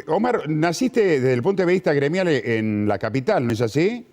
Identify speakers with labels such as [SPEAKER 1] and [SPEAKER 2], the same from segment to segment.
[SPEAKER 1] Omar, naciste desde el punto de vista gremial en la capital, ¿no es así?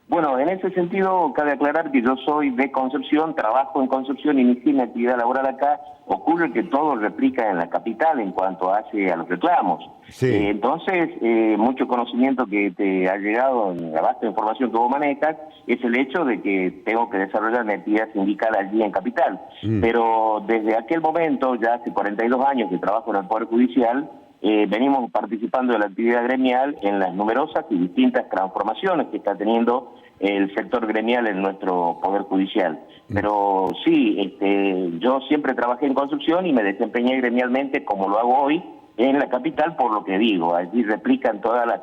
[SPEAKER 2] Bueno, en ese sentido, cabe aclarar que yo soy de Concepción, trabajo en Concepción, inicié mi actividad laboral acá. Ocurre que todo replica en la capital en cuanto hace a los reclamos.
[SPEAKER 1] Sí.
[SPEAKER 2] Entonces, mucho conocimiento que te ha llegado en la vasta información que vos manejas es el hecho de que tengo que desarrollar mi actividad sindical allí en capital. Pero desde aquel momento, ya hace 42 años que trabajo en el Poder Judicial, venimos participando de la actividad gremial en las numerosas y distintas transformaciones que está teniendo el sector gremial en nuestro Poder Judicial. Pero sí, yo siempre trabajé en construcción y me desempeñé gremialmente como lo hago hoy en la capital, por lo que digo, allí replican todas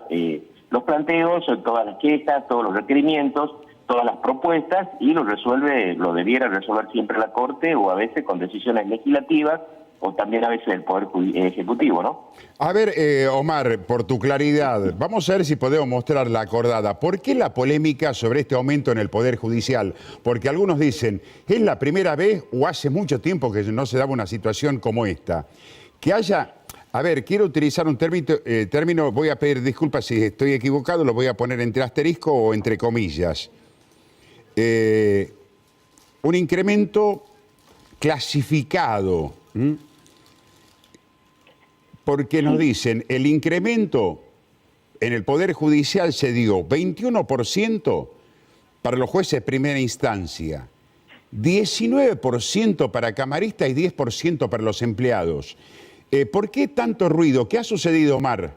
[SPEAKER 2] los planteos, todas las quejas, todos los requerimientos, todas las propuestas, y lo debiera resolver siempre la Corte, o a veces con decisiones legislativas, o también a veces el Poder Ejecutivo, ¿no?
[SPEAKER 1] A ver, Omar, por tu claridad, vamos a ver si podemos mostrar la acordada. ¿Por qué la polémica sobre este aumento en el Poder Judicial? Porque algunos dicen, ¿es la primera vez o hace mucho tiempo que no se daba una situación como esta? Que haya... A ver, quiero utilizar un término, voy a pedir disculpas si estoy equivocado, lo voy a poner entre asterisco o entre comillas. Un incremento clasificado. Porque nos dicen, el incremento en el Poder Judicial se dio 21% para los jueces de primera instancia, 19% para camaristas y 10% para los empleados. ¿Por qué tanto ruido? ¿Qué ha sucedido, Omar?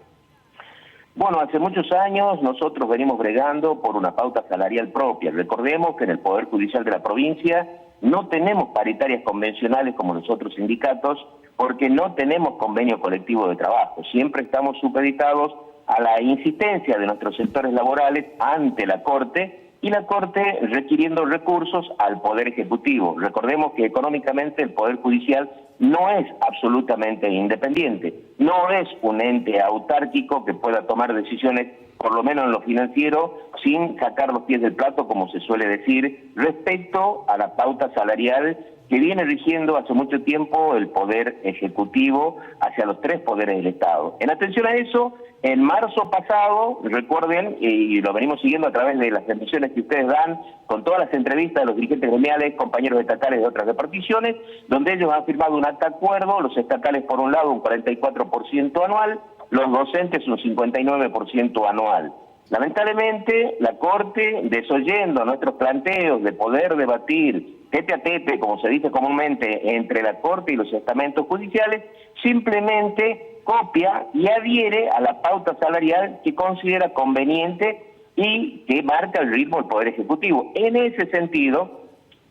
[SPEAKER 2] Bueno, hace muchos años nosotros venimos bregando por una pauta salarial propia. Recordemos que en el Poder Judicial de la provincia no tenemos paritarias convencionales como los otros sindicatos, porque no tenemos convenio colectivo de trabajo. Siempre estamos supeditados a la insistencia de nuestros sectores laborales ante la Corte, y la Corte requiriendo recursos al Poder Ejecutivo. Recordemos que económicamente el Poder Judicial no es absolutamente independiente, no es un ente autárquico que pueda tomar decisiones, por lo menos en lo financiero, sin sacar los pies del plato, como se suele decir, respecto a la pauta salarial que viene rigiendo hace mucho tiempo el Poder Ejecutivo hacia los tres poderes del Estado. En atención a eso, en marzo pasado, recuerden, y lo venimos siguiendo a través de las transmisiones que ustedes dan, con todas las entrevistas de los dirigentes gremiales, compañeros estatales de otras reparticiones, donde ellos han firmado un acta de acuerdo, los estatales por un lado un 44% anual, los docentes un 59% anual. Lamentablemente, la Corte, desoyendo nuestros planteos de poder debatir tete a tete, como se dice comúnmente, entre la Corte y los estamentos judiciales, simplemente copia y adhiere a la pauta salarial que considera conveniente y que marca el ritmo del Poder Ejecutivo. En ese sentido,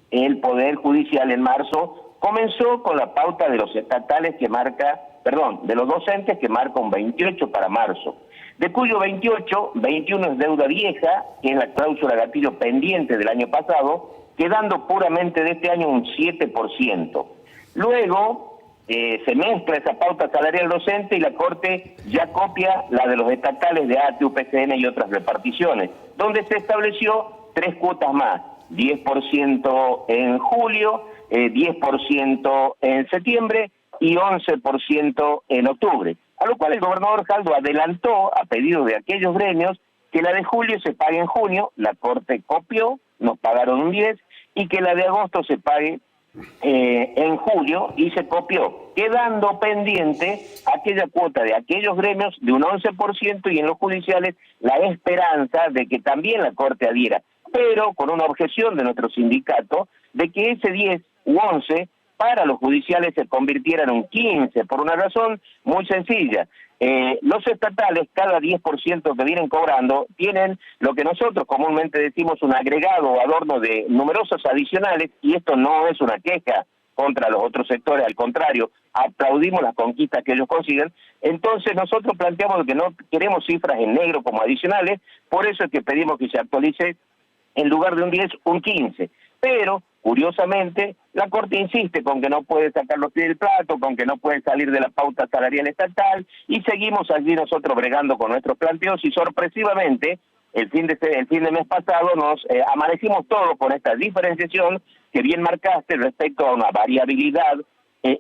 [SPEAKER 2] el Poder Judicial en marzo comenzó con la pauta de los estatales de los docentes que marca un 28 para marzo, de cuyo 21 es deuda vieja, que es la cláusula gatillo pendiente del año pasado, quedando puramente de este año un 7%. Luego se mezcla esa pauta salarial docente y la Corte ya copia la de los estatales de ATE, UPCN y otras reparticiones, donde se estableció 3 cuotas más, 10% en julio, 10% en septiembre y 11% en octubre. A lo cual el gobernador Jaldo adelantó, a pedido de aquellos gremios, que la de julio se pague en junio, la Corte copió, nos pagaron un 10%, y que la de agosto se pague en julio, y se copió, quedando pendiente aquella cuota de aquellos gremios de un 11%, y en los judiciales la esperanza de que también la Corte adhiera, pero con una objeción de nuestro sindicato de que ese 10 u 11 para los judiciales se convirtiera en un 15, por una razón muy sencilla. Los estatales, cada 10% que vienen cobrando, tienen lo que nosotros comúnmente decimos un agregado o adorno de numerosos adicionales, y esto no es una queja contra los otros sectores, al contrario, aplaudimos las conquistas que ellos consiguen. Entonces nosotros planteamos que no queremos cifras en negro como adicionales, por eso es que pedimos que se actualice en lugar de un 10, un 15. Pero, curiosamente, la Corte insiste con que no puede sacar los pies del plato, con que no puede salir de la pauta salarial estatal, y seguimos allí nosotros bregando con nuestros planteos, y sorpresivamente, el fin de mes pasado nos amanecimos todos con esta diferenciación que bien marcaste respecto a una variabilidad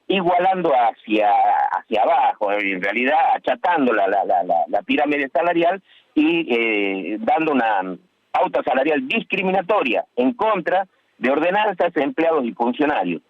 [SPEAKER 2] igualando hacia abajo, en realidad achatando la pirámide salarial y dando una pauta salarial discriminatoria en contra de ordenanzas, empleados y funcionarios.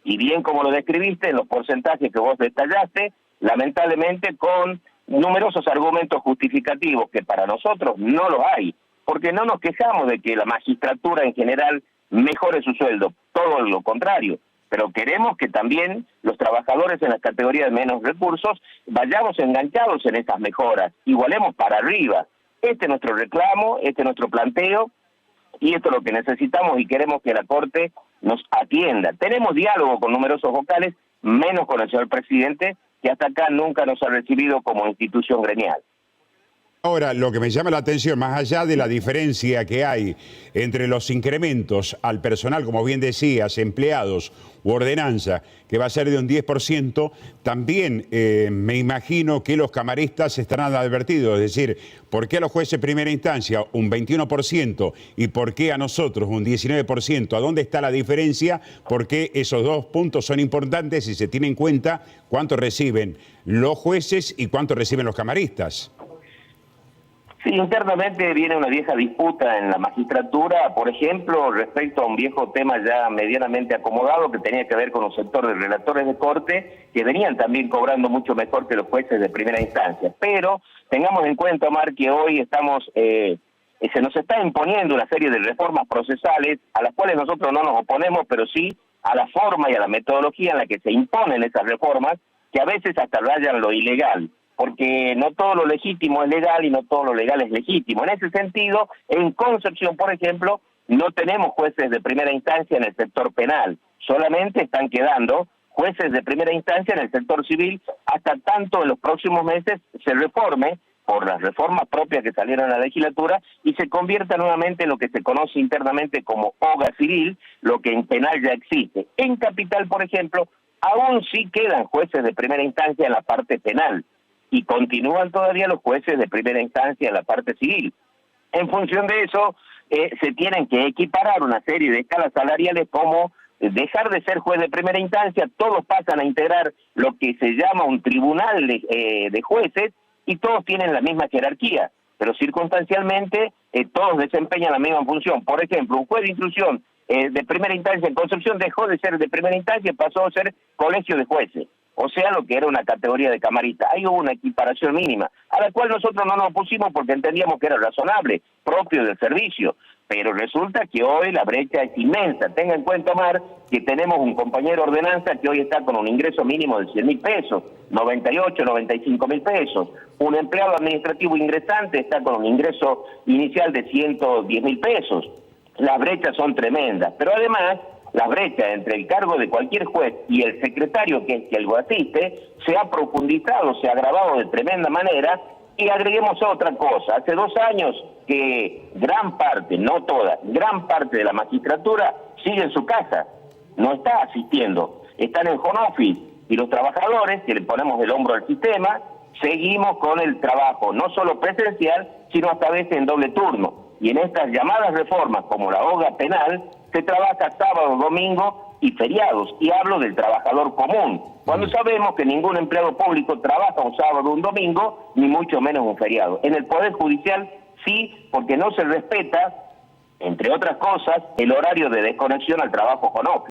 [SPEAKER 2] Y bien como lo describiste, en los porcentajes que vos detallaste, lamentablemente con numerosos argumentos justificativos que para nosotros no los hay, porque no nos quejamos de que la magistratura en general mejore su sueldo, todo lo contrario, pero queremos que también los trabajadores en las categorías de menos recursos vayamos enganchados en estas mejoras, igualemos para arriba. Este es nuestro reclamo, este es nuestro planteo, y esto es lo que necesitamos y queremos que la Corte nos atienda. Tenemos diálogo con numerosos vocales, menos con el señor presidente, que hasta acá nunca nos ha recibido como institución gremial.
[SPEAKER 1] Ahora, lo que me llama la atención, más allá de la diferencia que hay entre los incrementos al personal, como bien decías, empleados u ordenanza, que va a ser de un 10%, también me imagino que los camaristas estarán advertidos, es decir, ¿por qué a los jueces de primera instancia un 21% y por qué a nosotros un 19%? ¿A dónde está la diferencia? Porque esos dos puntos son importantes y se tiene en cuenta cuánto reciben los jueces y cuánto reciben los camaristas.
[SPEAKER 2] Sí, internamente viene una vieja disputa en la magistratura, por ejemplo, respecto a un viejo tema ya medianamente acomodado que tenía que ver con un sector de relatores de corte que venían también cobrando mucho mejor que los jueces de primera instancia. Pero tengamos en cuenta, Omar, que hoy estamos, se nos está imponiendo una serie de reformas procesales a las cuales nosotros no nos oponemos, pero sí a la forma y a la metodología en la que se imponen esas reformas, que a veces hasta rayan lo ilegal, porque no todo lo legítimo es legal y no todo lo legal es legítimo. En ese sentido, en Concepción, por ejemplo, no tenemos jueces de primera instancia en el sector penal, solamente están quedando jueces de primera instancia en el sector civil hasta tanto en los próximos meses se reforme por las reformas propias que salieron a la legislatura y se convierta nuevamente en lo que se conoce internamente como OGA civil, lo que en penal ya existe. En Capital, por ejemplo, aún sí quedan jueces de primera instancia en la parte penal, y continúan todavía los jueces de primera instancia en la parte civil. En función de eso, se tienen que equiparar una serie de escalas salariales como dejar de ser juez de primera instancia, todos pasan a integrar lo que se llama un tribunal de jueces y todos tienen la misma jerarquía, pero circunstancialmente todos desempeñan la misma función. Por ejemplo, un juez de instrucción de primera instancia en Concepción dejó de ser de primera instancia y pasó a ser colegio de jueces, o sea, lo que era una categoría de camarista. Ahí hubo una equiparación mínima, a la cual nosotros no nos opusimos porque entendíamos que era razonable, propio del servicio, pero resulta que hoy la brecha es inmensa. Tenga en cuenta, Omar, que tenemos un compañero ordenanza que hoy está con un ingreso mínimo de 100.000 pesos, 98, 95.000 pesos. Un empleado administrativo ingresante está con un ingreso inicial de 110.000 pesos. Las brechas son tremendas, pero además la brecha entre el cargo de cualquier juez y el secretario que lo asiste se ha profundizado, se ha agravado de tremenda manera. Y agreguemos otra cosa, hace 2 años que gran parte, no toda, gran parte de la magistratura sigue en su casa, no está asistiendo, están en home office, y los trabajadores, que le ponemos el hombro al sistema, seguimos con el trabajo, no solo presencial, sino hasta veces en doble turno. Y en estas llamadas reformas, como la OGA penal, se trabaja sábado, domingo y feriados, y hablo del trabajador común, cuando sabemos que ningún empleado público trabaja un sábado o un domingo, ni mucho menos un feriado. En el Poder Judicial sí, porque no se respeta, entre otras cosas, el horario de desconexión al trabajo con office.